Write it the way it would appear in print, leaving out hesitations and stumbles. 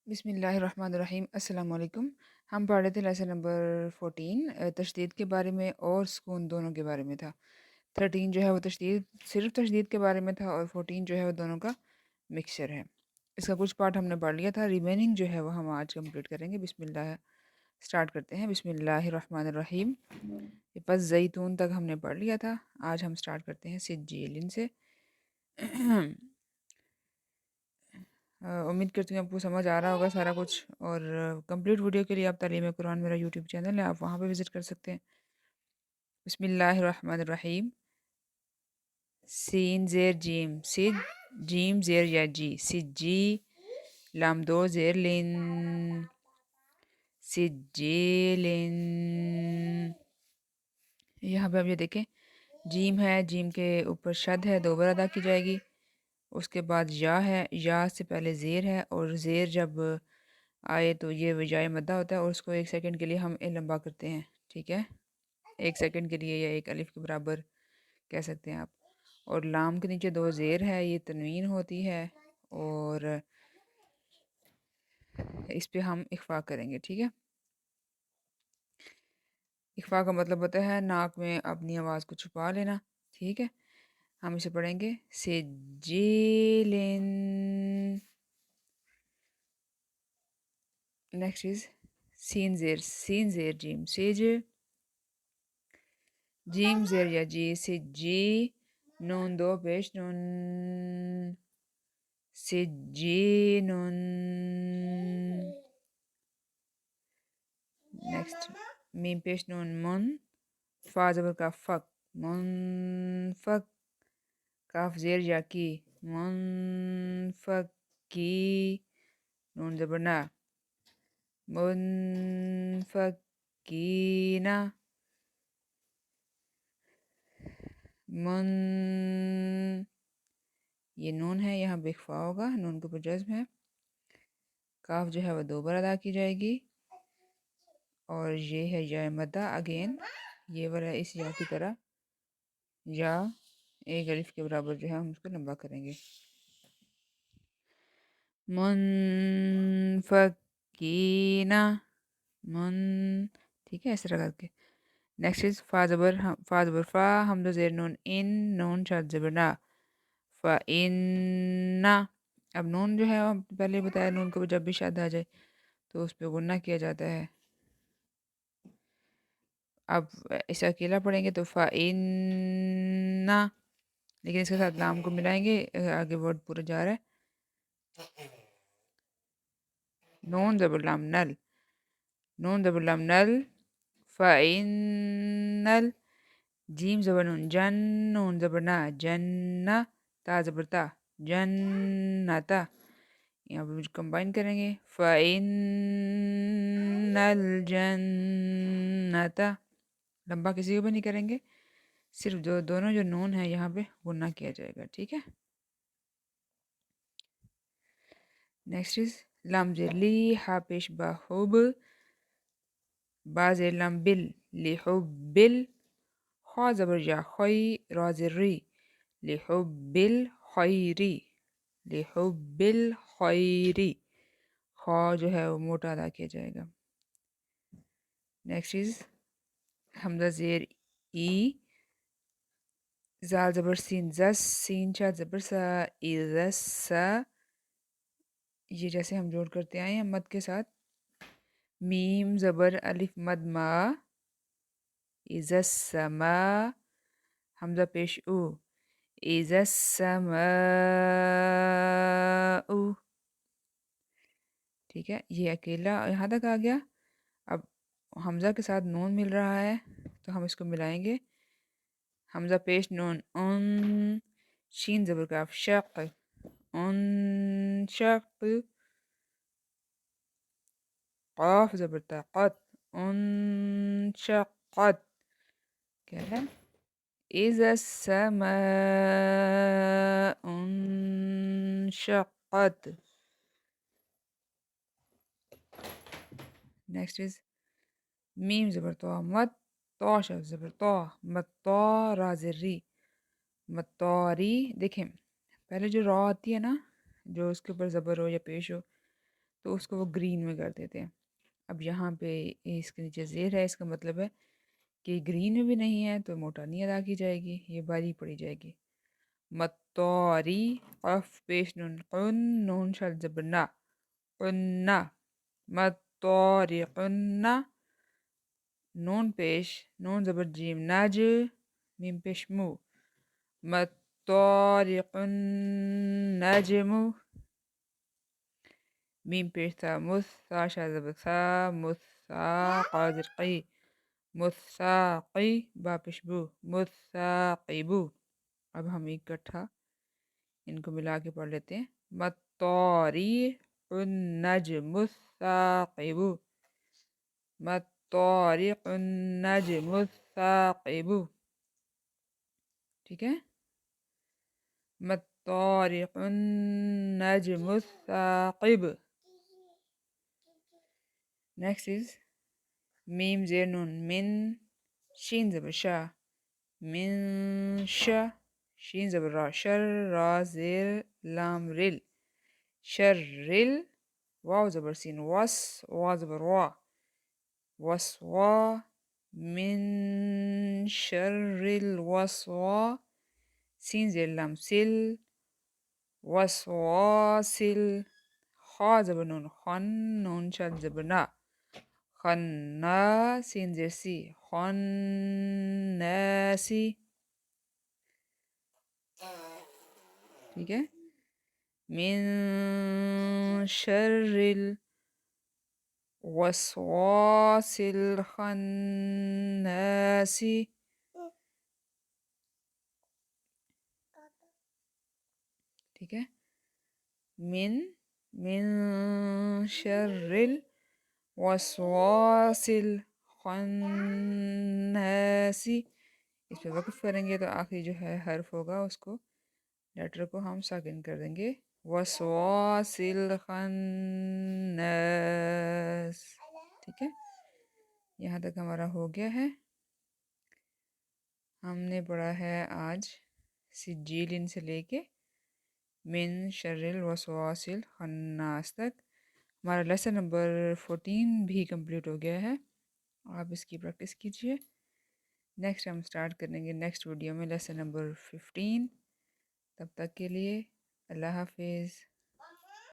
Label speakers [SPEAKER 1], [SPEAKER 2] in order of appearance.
[SPEAKER 1] بسم اللہ الرحمن الرحیم السلام علیکم۔ ہم پڑھ رہے تھے لیسن نمبر 14 تشدید کے بارے میں اور سکون دونوں کے بارے میں تھا۔ 13 جو ہے وہ تشدید صرف تشدید کے بارے میں تھا اور 14 جو ہے وہ دونوں کا مکسچر ہے۔ اس کا کچھ پارٹ ہم نے پڑھ لیا تھا، ریمیننگ جو ہے وہ ہم آج کمپلیٹ کریں گے۔ بسم اللہ سٹارٹ کرتے ہیں۔ بسم اللہ الرحمن الرحیم۔ بس زیتون تک ہم نے پڑھ لیا تھا، آج ہم سٹارٹ کرتے ہیں سجیلن سے۔ امید کرتی ہوں آپ کو سمجھ آ رہا ہوگا سارا کچھ، اور کمپلیٹ ویڈیو کے لیے آپ تعلیم قرآن میرا یوٹیوب چینل ہے، آپ وہاں پہ وزٹ کر سکتے ہیں۔ بسم اللہ الرحمن الرحیم۔ سین زیر جیم سج، جیم زیر یا جی سجی، لام دو زیر لن سجیلن۔ یہاں پہ اب یہ دیکھیں جیم ہے، جیم کے اوپر شد ہے، دو بار ادا کی جائے گی۔ اس کے بعد یا ہے، یا سے پہلے زیر ہے، اور زیر جب آئے تو یہ وجائے مدہ ہوتا ہے، اور اس کو 1 سیکنڈ کے لیے ہم لمبا کرتے ہیں، ٹھیک ہے، 1 سیکنڈ کے لیے یا 1 الف کے برابر کہہ سکتے ہیں آپ۔ اور لام کے نیچے 2 زیر ہے، یہ تنوین ہوتی ہے، اور اس پہ ہم اخفا کریں گے، ٹھیک ہے۔ اخفا کا مطلب ہوتا ہے ناک میں اپنی آواز کو چھپا لینا، ٹھیک ہے۔ ہم اسے پڑھیں گے سجیلن۔ نیکسٹ از سین زیر جیم سج، جیم زیر یا جی سجی، نون دو پیش نون سجینن۔ نیکسٹ میم پیش نون من، فا زبر کا فک منفک، کاف زیر یا کی منفکی، نون زبر نا منفکینا، من، یہ نون ہے یہاں بے اخفا ہوگا، نون کے اوپر جزم ہے۔ کاف جو ہے وہ 2 بار ادا کی جائے گی، اور یہ ہے یا مدہ، اگین یہ والا اس یا کی طرح، یا 1 الف کے برابر جو ہے ہم اس کو لمبا کریں گے۔ منفکینا، من، ٹھیک ہے، اس طرح کر کے۔ نیکسٹ از فا زبر فا، حمزہ زیر نون ان، نون شاد زبر نا، فا ان۔ اب نون جو ہے ہم پہلے بتایا، نون کو جب بھی شاد آ جائے تو اس پہ غنہ کیا جاتا ہے۔ اب اسے اکیلا پڑھیں گے تو فا ان، لیکن اس کے ساتھ لام کو ملائیں گے، آگے ورڈ پورا جا رہا ہے۔ نون زبر لام نل، نون زبر لام نل، فا ان نل، جیم زبر نون جن، نون زبر نا جنہ، تا زبر تا جنتا، یہاں پہ کمبائن کریں گے، فَإِنَّ الْجَنَّةَ، لمبا کسی کو بھی نہیں کریں گے، صرف دونوں جو نون ہے یہاں پہ غنہ کیا جائے گا، ٹھیک ہے۔ نیکسٹ از لام زیر لی، ہا پیش با حب، با زیر لام بل، لحبل، خوا زبر یا خوی، را زیر ری، لحبل خیری، لحبل خیری، خوا جو ہے وہ موٹا ادا کیا جائے گا۔ نیکسٹ از حمزہ زیر ای، زال زبر سین زس، سین شاد زبر سا، ایزسا، یہ جیسے ہم جوڑ کرتے آئے ہیں مد کے ساتھ۔ میم زبر الف مد ما، ایزسما، حمزہ پیش او، ایزسماء، ٹھیک ہے، یہ اکیلا یہاں تک آ گیا۔ اب حمزہ کے ساتھ نون مل رہا ہے تو ہم اس کو ملائیں گے۔ حمزہ پیش نون ان، شین زبر کاف شق، ان شق، قاف زبر تا قط، ان شقت، کیا ہے، اذا السماء انشقت۔ نیکسٹ از میم زبر تو مت، تو شد زبر تو مت، تو را زر ری، متوری۔ دیکھیں پہلے جو را آتی ہے نا، جو اس کے اوپر زبر ہو یا پیش ہو تو اس کو وہ گرین میں کر دیتے ہیں۔ اب یہاں پہ اس کے نیچے زیر ہے، اس کا مطلب ہے کہ گرین میں بھی نہیں ہے تو موٹا نہیں ادا کی جائے گی، یہ باریک پڑھی جائے گی۔ مطوری، قف پیش نون، قن نون شد زبر قنہ، مطورقنہ، نون پیش نون زبر جیم نج، میم پیش مو، مطارق النجم، میم پیش تھا مس، سا شا زبر سا، مساقا زرقی، مساقی، با پیش بو، مساقبو۔ اب ہم اکٹھا ان کو ملا کے پڑھ لیتے ہیں۔ مطارق النجم الثاقب، مطارق النجم الثاقب، ٹھیک ہے؟ مطارق النجم الثاقب۔ نیکسٹ از میم زیر نون من، شین زبر شا، من شا، شین زبر را، شر را زیر لام رل، شر رل، واو زبر سین وس، وا زبر وا، وس وا، من شر الوسوا، سین زیر لام سل، وسواسل، خا زبر نون خن، نون شد زبر نا، خنا، سین زیر سی، خناسی، ٹھیک ہے؟ من شر الوسواس الخناس، ٹھیک ہے؟ من شر الوسواس الخناس، اس پہ وقف کریں گے تو آخری جو ہے حرف ہوگا اس کو، لیٹر کو ہم ساکن کر دیں گے، وسواس الخناس، ٹھیک ہے؟ یہاں تک ہمارا ہو گیا ہے۔ ہم نے پڑھا ہے آج سجیل سے لے کے من شر الوسواس الخناس تک۔ ہمارا لیسن نمبر 14 بھی کمپلیٹ ہو گیا ہے، آپ اس کی پریکٹس کیجئے۔ نیکسٹ ہم سٹارٹ کریں گے نیکسٹ ویڈیو میں لیسن نمبر 15۔ تب تک کے لیے اللہ حافظ۔